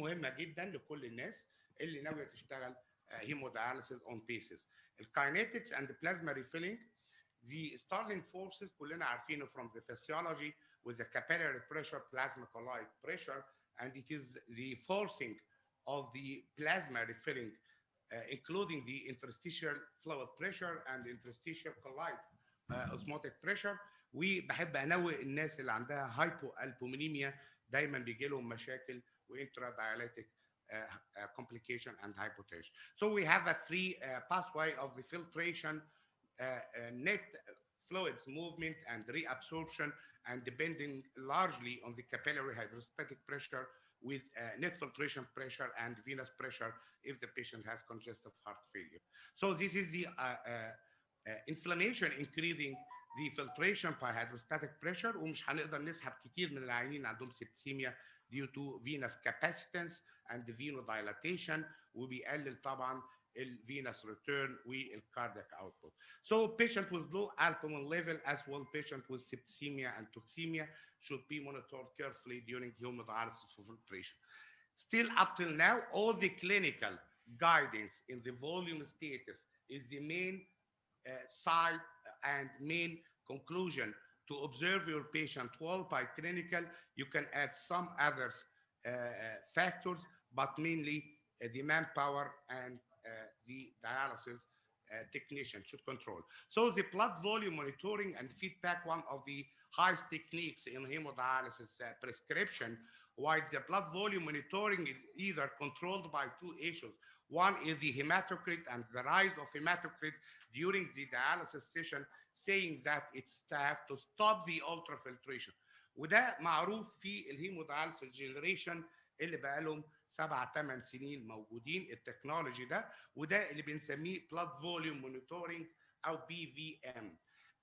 مهمه جدا لكل الناس اللي ناويه تشتغل هيموداياليسيس اون بيسز. الكاينetics and plasma refilling. The starting forces كلنا عارفينه from the physiology with the capillary pressure, plasma collide pressure, and it is the forcing of the plasma refilling, including the interstitial fluid pressure and interstitial collide osmotic pressure. وبحب انوه الناس اللي عندها هايبوالبومينيميا دايما بيجي لهم مشاكل وانترا dialytic complication and hypotension. So we have a three pathway of the filtration, net fluids movement and reabsorption, and depending largely on the capillary hydrostatic pressure with net filtration pressure and venous pressure if the patient has congestive heart failure. So this is the inflammation increasing the filtration by hydrostatic pressure، ومش هنقدر نسحب كتير من العيانين عندهم septicemia due to venous capacitance and venodilatation، وبيقلل طبعا venous return والcardiac output. So patient with low albumin level as well patient with septicemia and toxemia should be monitored carefully during hemodialysis for filtration. Still up till now, all the clinical guidance in the volume status is the main side and main conclusion to observe your patient well by clinical. You can add some other factors, but mainly the manpower and the dialysis technician should control. So the blood volume monitoring and feedback, one of the highest techniques in hemodialysis prescription, while the blood volume monitoring is either controlled by two issues. One is the hematocrit and the rise of hematocrit during the dialysis session, saying that it's staff to stop the ultrafiltration. وده معروف في الهيموداياليسيس جنريشن اللي بقى لهم 7-8 سنين موجودين التكنولوجي ده، وده اللي بنسميه بلاد فوليوم مونيتورنج او BVM.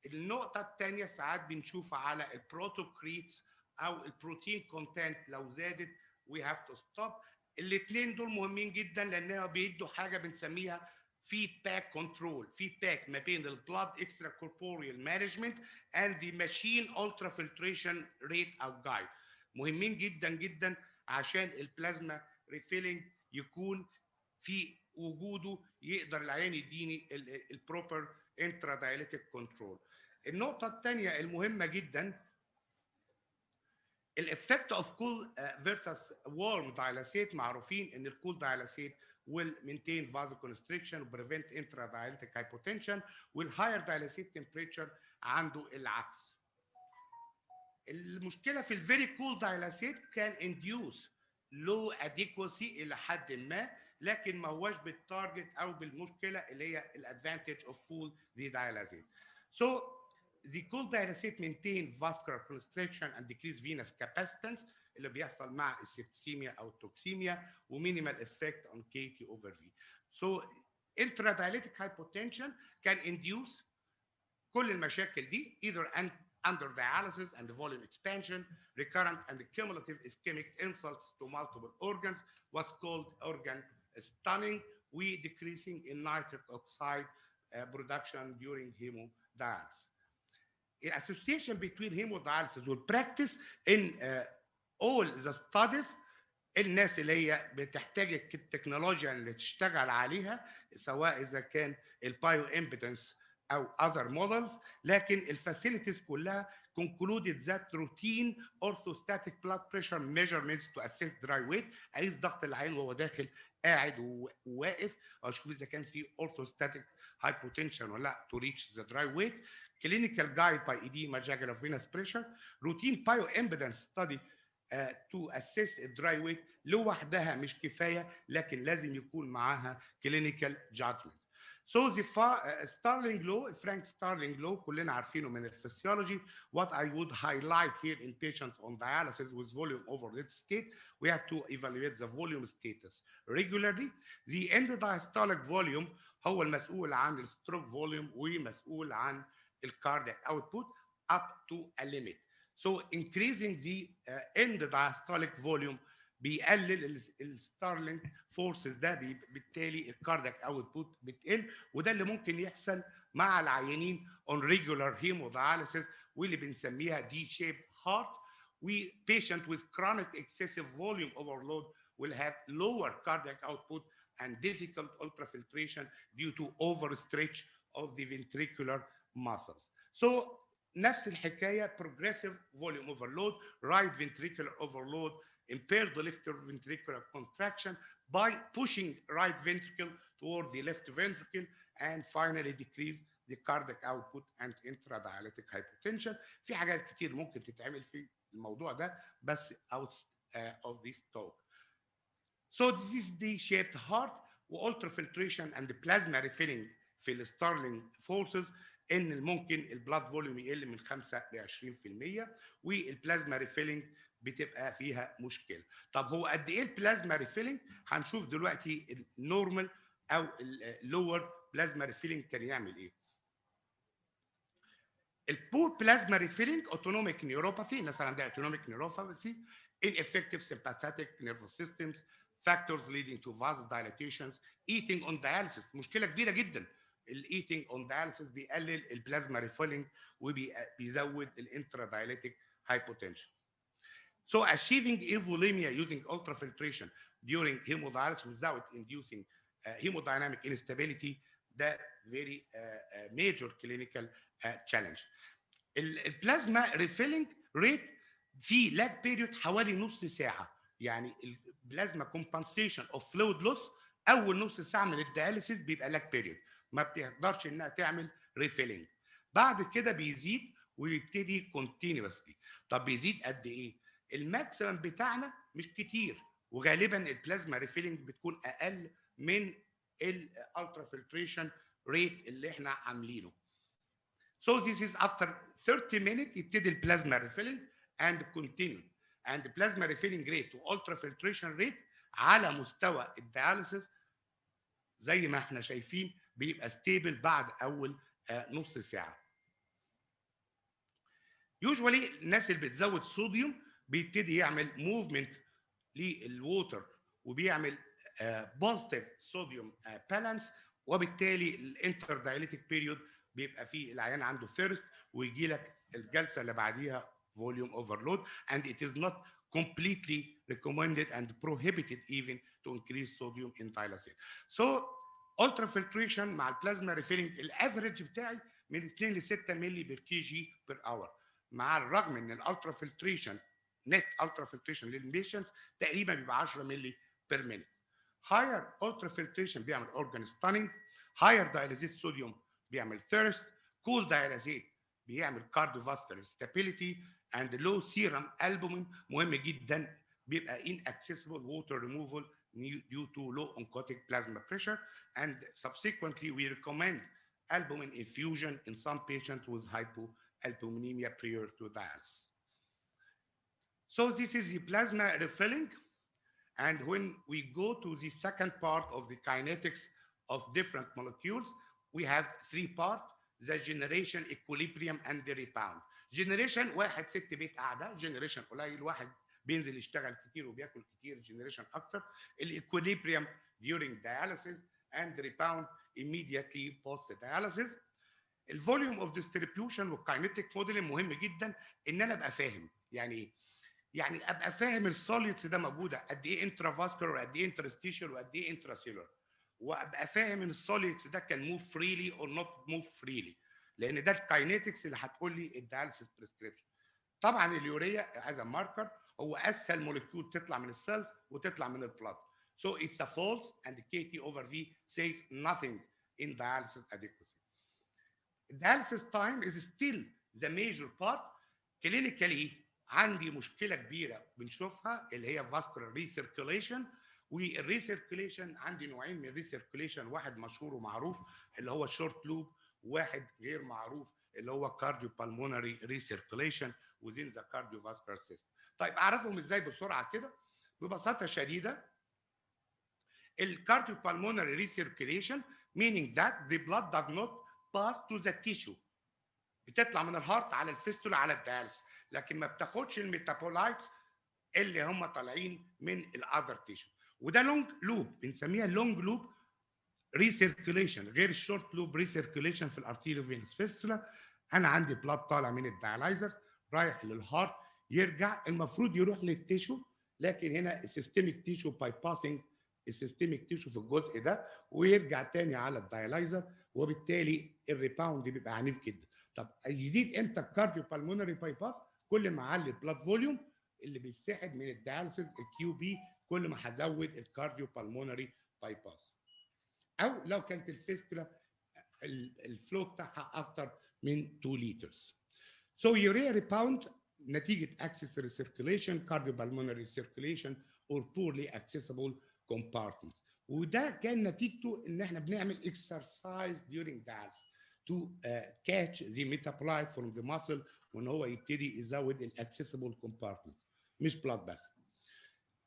النقطه الثانيه ساعات بنشوف على البروتوكريتس او البروتين كونتنت لو زادت we have to stop. الاثنين دول مهمين جدا لانها بيدوا حاجه بنسميها feedback control، feedback ما بين البلاد extra corporeal management and the machine ultrafiltration rate او guide. مهمين جدا جدا عشان البلازما ريفيلينج يكون في وجوده يقدر العيان يديني البروبر انترا دايليتيك كنترول. النقطه الثانيه المهمه جدا الافكت اوف كول فيرسس وورم دايلاسيت. معروفين ان الكول دايلاسيت will maintain vasoconstriction و prevent intradialytic hypotension، والهاير دايلاسيت temperature عنده العكس. المشكله في الفيري كول دايلاسيت كان induce low adequacy الى حد ما، لكن ما هوش بالتارجت او بالمشكله اللي هي الادفانتج اوف كول دي dialysate. So the cool dialysate maintain vascular constriction and decrease venous capacitance اللي بيحصل مع السبتسيميا او التوكسيميا، ومينيمال افكت on KT over V. So intradialytic hypotension can induce كل المشاكل دي either under dialysis and volume expansion, recurrent and cumulative ischemic insults to multiple organs, what's called organ stunning, we decreasing in nitric oxide production during hemodialysis. The association between hemodialysis and practice in all the studies، الناس اللي هي بتحتاج التكنولوجيا اللي تشتغل عليها سواء اذا كان البايو امبيدنس او other models، لكن الفاسيلتيز كلها concluded that routine orthostatic blood pressure measurements to assess dry weight، اقيس ضغط العين وهو داخل قاعد وواقف اشوف اذا كان في orthostatic hypotension ولا لا to reach the dry weight. clinical guide by edema jugular venous pressure. routine bioimpedance study to assess dry weight لوحدها مش كفايه، لكن لازم يكون معاها clinical judgment. So the Starling law, Frank Starling law كلنا عارفينه من الفسيولوجي. What I would highlight here in patients on dialysis with volume overload state, we have to evaluate the volume status regularly. The end diastolic volume هو المسؤول عن الستروك volume ومسؤول عن الكاردياك output up to a limit. So increasing the end diastolic volume بيقلل الستارلينج فورسز ده، بالتالي الكاردياك اوتبوت بتقل، وده اللي ممكن يحصل مع العيانين on regular hemodialysis واللي بنسميها D shaped heart. We patient with chronic excessive volume overload will have lower cardiac output and difficult ultrafiltration due to overstretch of the ventricular muscles. So نفس الحكايه progressive volume overload, right ventricular overload, impaired left ventricular contraction by pushing right ventricle toward the left ventricle, and finally decrease the cardiac output and intradialytic hypotension. في حاجات كتير ممكن تتعمل في الموضوع ده بس out of this talk. So this is the shaped heart والultrafiltration and the plasma refilling في الستارلينج فورسز ان ممكن البلاد فوليوم يقل من 5 ل 20% والبلازما ريفيلنج بتبقى فيها مشكله. طب هو قد ايه البلازما ريفيلنج؟ هنشوف دلوقتي النورمال او اللور بلازما ريفيلنج كان يعمل ايه. البور بلازما ريفيلنج اوتونوميك نيوروباثي، الناس اللي عندها اوتونوميك نيوروباثي، ineffective sympathetic nervous systems, factors leading to vasodilatations, eating on dialysis. مشكله كبيره جدا. الايتنج اون dialysis بيقلل البلازما ريفيلنج وبيزود الانترادايليتيك hypotension. So achieving evolemia using ultrafiltration during hemodialysis without inducing hemodynamic instability ده very major clinical challenge. البلازما ريفيلنج ريت في لاج بيريود حوالي نص ساعه، يعني البلازما كومبنسيشن اوف فلويد لوس اول نص ساعه من الدياليسيس بيبقى لاج بيريود، ما بتقدرش انها تعمل ريفيلنج. بعد كده بيزيد ويبتدي كونتينوسلي. طب بيزيد قد ايه؟ الماكسيمم بتاعنا مش كتير، وغالبا البلازما ريفيلنج بتكون اقل من الالترا فلتريشن ريت اللي احنا عاملينه. So this is after 30 minutes يبتدي البلازما ريفيلنج and continue. And the plasma refilling rate to ultrafiltration rate على مستوى الدياليسيس زي ما احنا شايفين بيبقى ستيبل بعد اول نص ساعه. يوجوالي الناس اللي بتزود صوديوم بيبتدي يعمل موفمنت للووتر وبيعمل بوزيتيف صوديوم بالانس، وبالتالي الانتردايليتيك بيريود بيبقى فيه العيان عنده ثيرست ويجي لك الجلسه اللي بعديها volume overload, and it is not completely recommended and prohibited even to increase sodium in dialysis. So ultrafiltration مع البلازما ريفيلنج الافريج بتاعي من 2 ل 6 مللي بير كي جي بير اور، مع الرغم ان الالترافلتريشن نت الترافلتريشن للبيشنتس تقريبا بيبقى 10 مللي بير مينيت. هاير الترافلتريشن بيعمل اورجان ستانينج، هاير دايلازيت صوديوم بيعمل ثيرست، كول دايلازيت بيعمل كارديوفاسكولار ستابيليتي، and low serum albumin مهم جدا بيبقى inaccessible water removal due to low oncotic plasma pressure, and subsequently we recommend albumin infusion in some patients with hypoalbuminemia prior to dialysis. So this is the plasma refilling, and when we go to the second part of the kinetics of different molecules, we have 3 parts: the generation, equilibrium, and the rebound. جنريشن واحد ست بيت قاعده، جنريشن قليل واحد بينزل يشتغل كتير وبياكل كتير، جنريشن اكتر. الايكوليبريم during dialysis and rebound immediately post dialysis. الفوليوم اوف ديستريبيوشن والكاينيتيك موديلنج مهم جدا ان انا ابقى فاهم يعني ايه. يعني ابقى فاهم السوليدز ده موجوده قد ايه انترافاسكولار وقد ايه انترستيشال وقد ايه انتراسيلولار، وابقى فاهم ان السوليدز ده كان موف فريلي اور نوت موف فريلي، لان ده الكاينيتكس اللي هتقول لي الدياليسيس بريسكريبشن. طبعا اليوريا از ماركر هو اسهل مولكيول تطلع من السيلز وتطلع من البلاد. So it's a false, and KT over V says nothing in dialysis adequacy. Dialysis time is still the major part. Clinically عندي مشكله كبيره بنشوفها اللي هي vascular recirculation، والريسيركيليشن عندي نوعين من الريسيركيليشن، واحد مشهور ومعروف اللي هو الشورت لوب، واحد غير معروف اللي هو كارديو بالمونري ريسيركيليشن within the cardiovascular system. طيب اعرفهم ازاي بسرعه كده؟ ببساطه شديده الكارديو بالمونري ريسيركيليشن meaning that the blood does not pass to the tissue، بتطلع من الهارت على الفيستولا على الدياليس، لكن ما بتاخدش الميتابولايتس اللي هم طالعين من الاذر تيشو، وده لونج لوب بنسميها لونج لوب ريسيركيليشن غير الشورت لوب ريسيركيليشن في الارتيريو فينس فيستولا. انا عندي بلاد طالع من الديالايزرز رايح للهارت، يرجع المفروض يروح للتيشو، لكن هنا السيستميك تيشو باي باسنج السيستميك تيشو في الجزء ده ويرجع تاني على الدايلايزر، وبالتالي الريباوند بيبقى عنيف جدا. طب يزيد امتى الكارديو بالمونري باي باس؟ كل ما اعلي البلاد فوليوم اللي بيسحب من الدياليسيس الكيو بي، كل ما هزود الكارديو بالمونري باي باس. او لو كانت الفيستولا الفلو بتاعها اكتر من 2 لتر. So urea rebound نتيجة access recirculation, cardiopulmonary circulation or poorly accessible compartments. وده كان نتيجته ان احنا بنعمل exercise during dialysis to catch the metabolite from the muscle وان هو يبتدي يزود الاكسسبل compartments مش blood بس.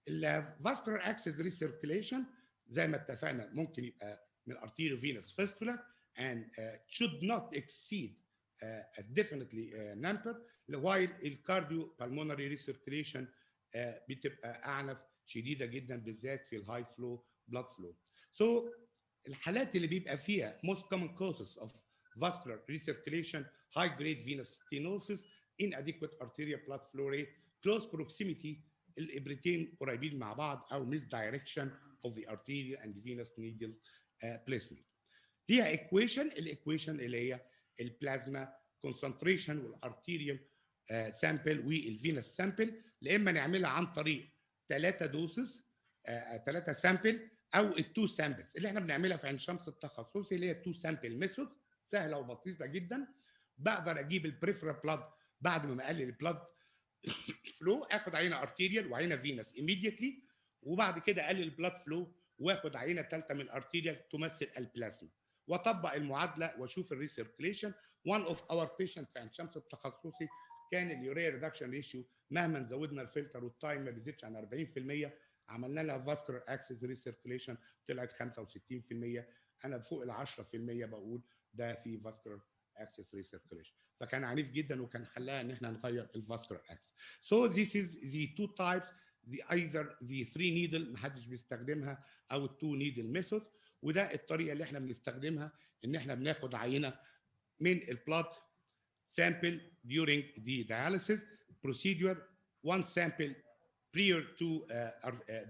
الفاسكولار اكسس ريسيركيليشن زي ما اتفقنا ممكن يبقى من الارتيريو فينوس فيستولا and should not exceed definitely number, while الكارديو بالمونري ريسيركيليشن بتبقى اعنف شديده جدا بالذات في الهاي فلو بلاد فلو. سو الحالات اللي بيبقى فيها most common causes of vascular recirculation, high grade venous stenosis, inadequate arterial blood flow rate, close proximity الابرتين قريبين مع بعض او misdirection of the arterial and venous needles placement. ليها الايكويشن اللي هي البلازما كونسنتريشن والارتيريال سامبل والفينس سامبل، يا اما نعملها عن طريق 3 دوسز 3 سامبل او التو سامبلز اللي احنا بنعملها في عين شمس التخصصي اللي هي التو سامبل ميثود، سهله وبسيطه جدا. بقدر اجيب البريفرال بلاد بعد ما اقلل البلاد فلو، اخد عينه ارتيريال وعينه فينس immediately، وبعد كده اقلل البلاد فلو واخد عينه ثالثه من الارتيريال تمثل البلازما، واطبق المعادله واشوف الريسيركيليشن. وان اوف اور بيشنت في عين شمس التخصصي كان اليوريا ريدكشن ريشيو مهما زودنا الفلتر والتايم ما بيزيدش عن 40%، عملنا لها فاسكولار اكسس ريسيركيليشن طلعت 65%. انا فوق ال 10% بقول ده في فاسكولار اكسس ريسيركيليشن، فكان عنيف جدا وكان خلاها ان احنا نغير الفاسكولار اكسس. So this is the two types, either the 3 needle محدش بيستخدمها او ال 2 needle method، وده الطريقه اللي احنا بنستخدمها ان احنا بناخد عينه من البلاد sample during the dialysis procedure, one sample prior to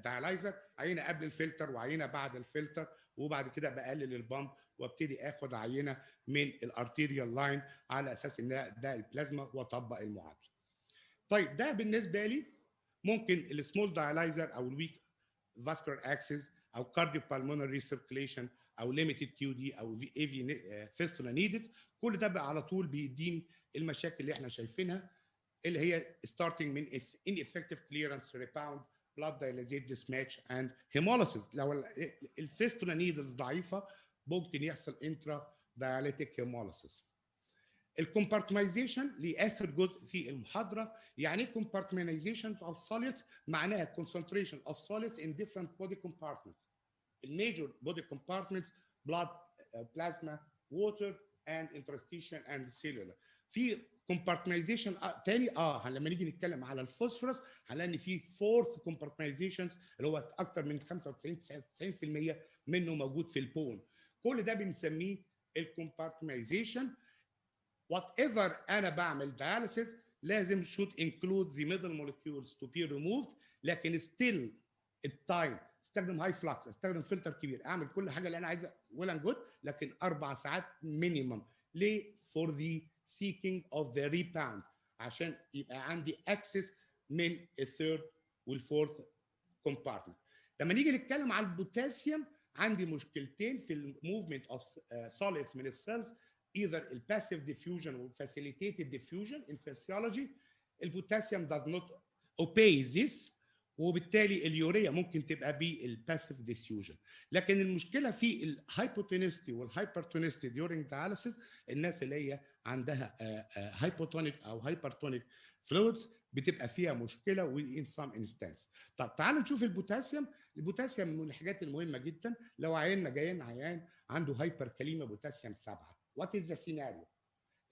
dialyzer، عينه قبل الفلتر وعينه بعد الفلتر، وبعد كده بقلل البامب وابتدي اخد عينه من الارتيريال لاين على اساس ان ده البلازما واطبق المعادله. طيب ده بالنسبه لي ممكن السمول دايلايزر او الويك فاسكولار اكسس او كارديو بالمونري ريسيركيليشن او ليميتد كيو دي او اي في فيستولا نيدز، كل ده بقى على طول بيديني المشاكل اللي احنا شايفينها اللي هي starting من ineffective clearance rebound blood dialysate mismatch and hemolysis. لو الفيستولا نيدز ضعيفه ممكن يحصل انترا داياليتيك هيموليسيس. الكومبارتمايزيشن لاخر جزء في المحاضره، يعني ايه compartmentalization of solids؟ معناها concentration of solids in different body compartments. الميجور body compartments blood, plasma, water and interstitial and cellular. في compartmentalization تاني لما نيجي نتكلم على الفوسفورس هنلاقي ان في fourth compartmentalizations اللي هو اكتر من 95 90% منه موجود في البون. كل ده بنسميه الكومبارتمنتاليزيشن. whatever انا بعمل dialysis لازم should include the middle molecules to be removed، لكن still التايم استخدم هاي فلكس، استخدم فلتر كبير، اعمل كل حاجه اللي انا عايزها ويل اند جود، لكن 4 ساعات مينيمم. ليه؟ for the seeking of the rebound، عشان يبقى عندي اكسس من الثيرد والفورث كومبارتمنت. لما نيجي نتكلم عن البوتاسيوم عندي مشكلتين في الموفمنت اوف solids من السيلز، either الباسيف ديفيوجن والفاسيليتيتد ديفيوجن in physiology. البوتاسيوم does not obey this، وبالتالي اليوريا ممكن تبقى بالباسيف ديفيوجن. لكن المشكله في الهايبوتونستي والهايبرتونستي during dialysis، الناس اللي هي عندها هايبوتونيك او هايبرتونيك فلويدز بتبقى فيها مشكله وان سام انستانس. طب تعالوا نشوف البوتاسيوم. البوتاسيوم من الحاجات المهمه جدا. لو عيان جايين عيان عنده هايبر كاليميا بوتاسيوم 7، وات از ذا سيناريو؟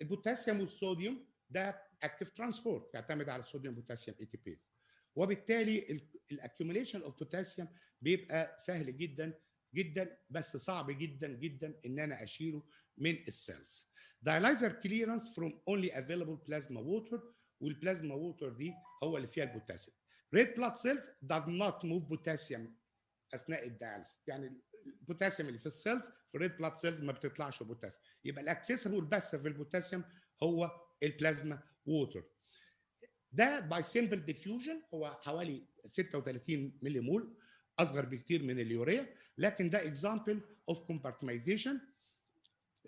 البوتاسيوم والصوديوم ده اكتيف ترانسبورت يعتمد على الصوديوم بوتاسيوم اي تي بيز، وبالتالي الاكيوميليشن اوف بوتاسيوم بيبقى سهل جدا جدا، بس صعب جدا جدا ان انا اشيله من السيلز. dialyzer clearance from only available plasma water، والبلازما ووتر دي هو اللي فيها البوتاسيوم. red blood cells does not move potassium اثناء الدياليسيس، يعني البوتاسيوم اللي في السيلز في الريد بلاد سيلز ما بتطلعش بوتاسيوم، يبقى الاكسسبل بس في البوتاسيوم هو البلازما ووتر. ده باي سمبل ديفيوجن هو حوالي 36 ملي مول، اصغر بكتير من اليوريا، لكن ده example of compartmentalization.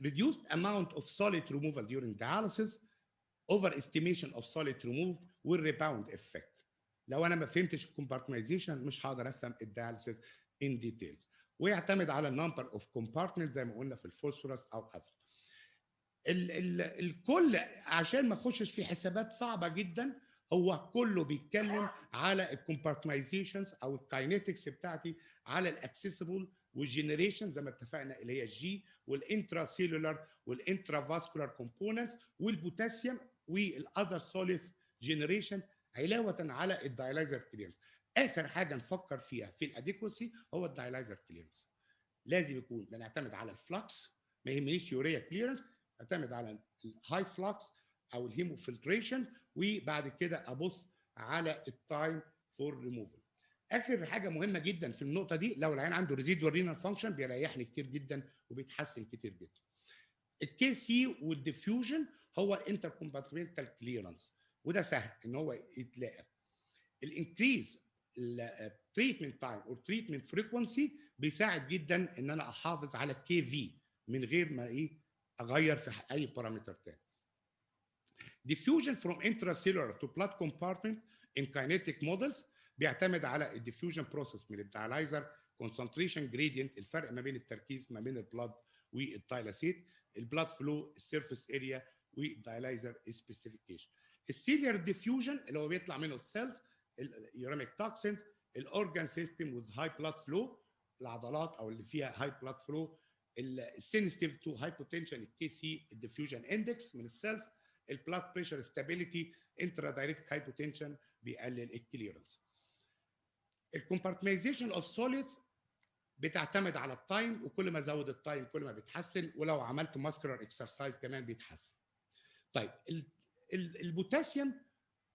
Reduced amount of solid removal during dialysis, overestimation of solid removed والrebound effect. لو انا ما فهمتش الكومبارتمنتيزيشن مش هقدر افهم الدياليسيس ان ديتيلز، ويعتمد على النمبر اوف كومبارتمنت زي ما قلنا في الفوسفورس او اذر. الكل عشان ما اخشش في حسابات صعبه جدا، هو كله بيتكلم على الكومبارتمنتيزيشنز او الكاينيتكس بتاعتي على الاكسسبل والجنريشن زي ما اتفقنا اللي هي الجي والانترا سيلولار والانترا فاسكولار كومبوننتس والبوتاسيوم والاذر سوليد جنريشن علاوه على الدايلايزر كليرنس. اخر حاجه نفكر فيها في الاديكوسي هو الدايلايزر كليرنس. لازم يكون بنعتمد على الفلكس، ما يهمنيش يوريا كليرنس، اعتمد على الهاي فلكس او الهيموفلتريشن، وبعد كده ابص على التايم فور ريموفل. اخر حاجه مهمه جدا في النقطه دي، لو العيان عنده ريزيدوال رينال فانكشن بيريحني كتير جدا وبيتحسن كتير جدا. الكي سي والديفيوجن هو انتر كومباتمنتال كليرنس، وده سهل ان هو يتلاقى. الانكريز التريتمنت تايم او تريتمنت فريكونسي بيساعد جدا ان انا احافظ على الكي في من غير ما اغير في اي بارامتر تاني. Diffusion from intracellular to blood compartment in kinetic models بيعتمد على الديفيوجن بروسيس من الديالايزر concentration gradient، الفرق ما بين التركيز ما بين البلاد والدايلاسيت، البلاد فلو، السيرفيس اريا، والدايلايزر سبيسيفيكيشن. السيلير ديفيوجن اللي هو بيطلع منه السيلز، اليوراميك توكسينز، الاورجان سيستم وذ هاي بلاد فلو، العضلات او اللي فيها هاي بلاد فلو، السنسيتيف تو هايبوتنشن الكي سي الديفيوجن اندكس من السيلز، البلاد بريشر ستابيليتي، انترا دايركت هايبوتنشن بيقلل الكليرنس. الكومبارتمنتيزيشن اوف سوليدز بتعتمد على التايم، وكل ما ازود التايم كل ما بيتحسن، ولو عملت ماسكولار اكسرسايز كمان بيتحسن. طيب البوتاسيوم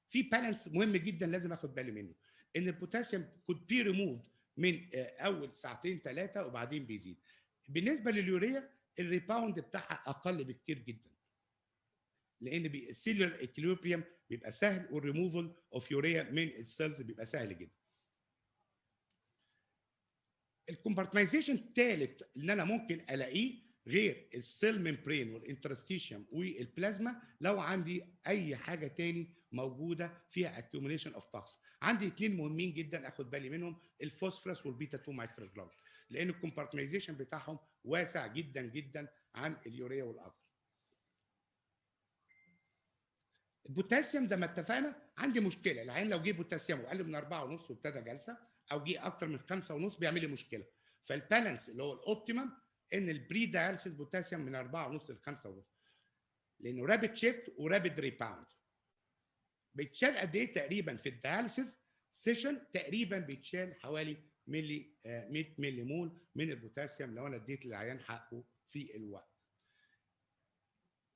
في بالانس مهم جدا لازم اخد بالي منه، ان البوتاسيوم could be removed من اول ساعتين ثلاثه وبعدين بيزيد. بالنسبه لليوريا الريباوند بتاعها اقل بكتير جدا، لان السيلر اكيليبريم بيبقى سهل، والريموفال اوف يوريا من السيلز بيبقى سهل جدا. الكومبارتمنتيزيشن الثالث اللي انا ممكن الاقيه غير السيل ممبرين والانترستيشيوم والبلازما، لو عندي اي حاجه تاني موجوده فيها اكيوميليشن اوف توكسين. عندي اثنين مهمين جدا اخد بالي منهم، الفوسفورس والبيتا 2 مايكروجلوبين، لان الكومبارتمنتيزيشن بتاعهم واسع جدا جدا عن اليوريا والاذر. البوتاسيوم زي ما اتفقنا عندي مشكله، العين لو جه بوتاسيوم واقل من 4.5 وابتدى جلسه، او جه اكتر من 5.5 بيعمل لي مشكله. فالبالانس اللي هو الاوبتيمم ان البري داياليسيس بوتاسيوم من 4.5 ل 5.5، لانه رابيد شيفت ورابيد ريباوند. بيتشال قد ايه تقريبا في الداياليسيس سيشن؟ تقريبا بيتشال حوالي 100 ملي مول من البوتاسيوم لو انا اديت للعيان حقه في الوقت.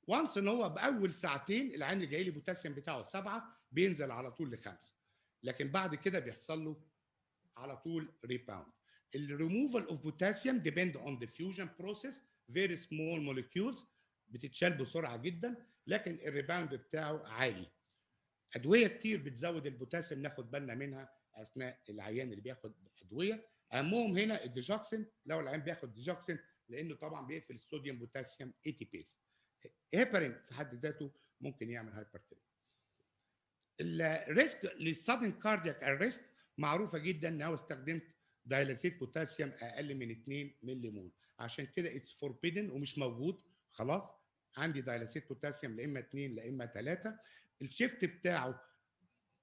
وانس ان هو باول ساعتين العين اللي جاي لي بوتاسيوم بتاعه 7 بينزل على طول ل5، لكن بعد كده بيحصل له على طول ريباوند. الريموفال اوف بوتاسيوم ديبند اون ديفيوجن بروسيس، فيري سمول موليكيولز بتتشال بسرعه جدا، لكن الريباوند بتاعه عالي. ادويه كتير بتزود البوتاسيوم ناخد بالنا منها اثناء العيان اللي بياخد ادويه، اهمهم هنا الديجوكسين، لو العيان بياخد ديجوكسين لانه طبعا بيقفل الصوديوم بوتاسيوم ايتيبيز. هيبرين في حد ذاته ممكن يعمل هايبركليميا. الريسك للسادن كاردياك ارست معروفه جدا ان هو استخدمت دايلاسيت بوتاسيوم اقل من 2 ملي مول، عشان كده اتس فوربيدن ومش موجود خلاص. عندي دايلاسيت بوتاسيوم لا اما 2 لا اما 3. الشيفت بتاعه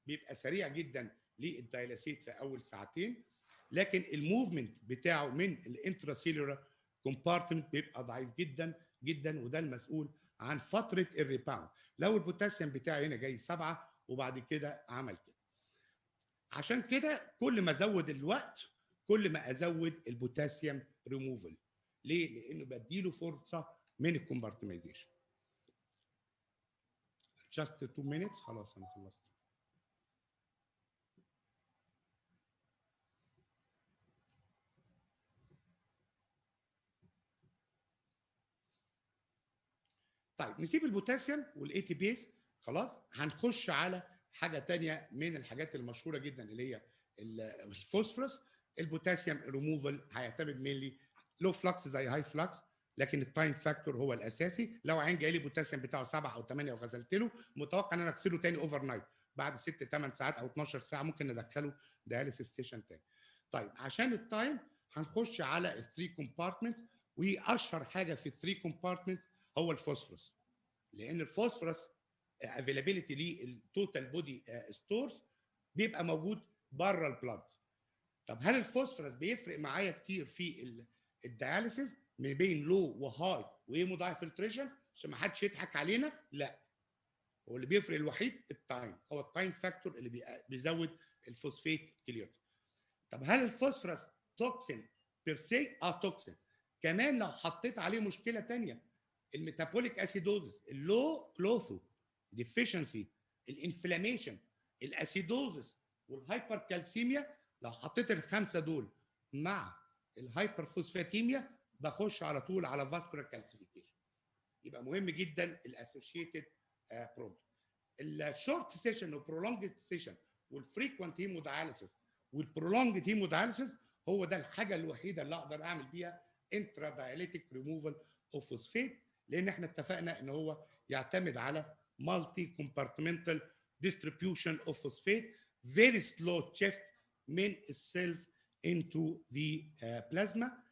بيبقى سريع جدا للدايلاسيت في اول ساعتين، لكن الموفمنت بتاعه من الانتراسيلولار كومبارتمنت بيبقى ضعيف جدا جدا، وده المسؤول عن فتره الريباوند. لو البوتاسيوم بتاعي هنا جاي 7 وبعد كده عمل كده، عشان كده كل ما ازود الوقت كل ما ازود البوتاسيوم ريموفل. ليه؟ لانه بديله فرصه من الكومبارتمنتيزيشن. just 2 minutes خلاص انا خلصت. طيب نسيب البوتاسيوم والاي تي بيز خلاص، هنخش على حاجه ثانيه من الحاجات المشهوره جدا اللي هي الفوسفورس. البوتاسيوم ريموفال هيعتمد مينلي لو فلكس زي هاي فلكس، لكن التايم فاكتور هو الاساسي. لو عين جاي لي بوتاسيوم بتاعه 7 او 8 وغسلت له، متوقع ان انا اغسله تاني اوفر نايت بعد 6 8 ساعات او 12 ساعه ممكن ندخله دياليسيس ستيشن تاني. طيب عشان التايم هنخش على الثري كومبارتمنت، واشهر حاجه في الثري كومبارتمنت هو الفوسفورس، لان الفوسفورس افيلابيلتي للتوتال بودي ستورز بيبقى موجود بره البلاد. طب هل الفوسفورس بيفرق معايا كتير في الدياليسيس ما بين لو وهاي وهيموداي فلتريشن؟ عشان ما حدش يضحك علينا، لا. هو اللي بيفرق الوحيد التايم، هو التايم فاكتور اللي بيزود الفوسفيت كليرتي. طب هل الفوسفورس توكسين بيرسي؟ توكسين. كمان لو حطيت عليه مشكله ثانيه، الميتابوليك اسيدوزس، اللو كلوثو ديفيشنسي، الانفلاميشن، الاسيدوزس والهايبر كالسيميا، لو حطيت الخمسه دول مع الهايبر فوسفاتيميا بخش على طول على فاسكولار كالسيفيكيشن. يبقى مهم جدا الاسوشيتد بروبلم. الشورت سيشن والبرولونجد سيشن والفريكوينت هيموداياليسيس والبرولونجد هيموداياليسيس هو ده الحاجه الوحيده اللي اقدر اعمل بيها انترا دايليتيك ريموفال اوف فوسفيت، لان احنا اتفقنا ان هو يعتمد على مالتي كومبارتمنتال ديستريبيوشن اوف فوسفيت، فيري سلو شيفت من السيلز انتو ذا بلازما.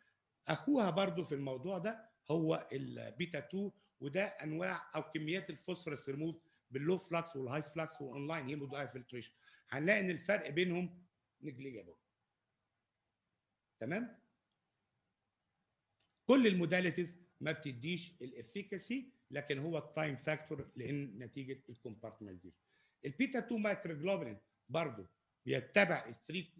اخوها برضو في الموضوع ده هو البيتا 2، وده انواع او كميات الفوسفورس ريموف باللو فلكس والهاي فلكس واونلاين هيموداي فلتريشن. هنلاقي ان الفرق بينهم نجليجابل. تمام؟ كل الموداليتيز ما بتديش الافيكاسي، لكن هو التايم فاكتور لان نتيجه الكومبارتمنتيزيشن. البيتا 2 مايكروجلوبولين برضه بيتبع الثري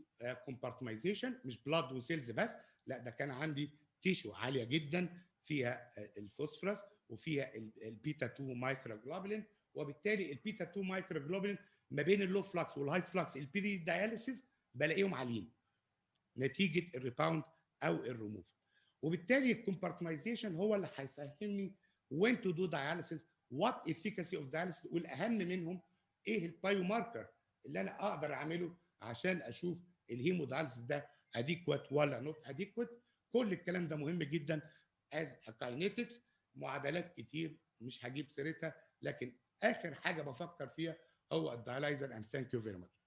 كومبارتمنتيزيشن، مش بلاد وسيلز بس، لا ده كان عندي تيشو عاليه جدا فيها الفوسفورس وفيها البيتا 2 مايكروجلوبولين، وبالتالي البيتا 2 مايكروجلوبولين ما بين اللو فلكس والهاي فلكس البري داياليسيس بلاقيهم عاليين نتيجه الريباوند او الريموف. وبالتالي الكومبارتمنتيزيشن هو اللي هيفهمني when to do dialysis, what efficacy of dialysis، والاهم منهم ايه البايو ماركر اللي انا اقدر اعمله عشان اشوف الهيمودايليسيس ده اديكوات ولا نوت اديكوات. كل الكلام ده مهم جدا از كاينيتكس، معادلات كتير مش هجيب سيرتها، لكن اخر حاجه بفكر فيها هو الدايلايزر. and thank you very much.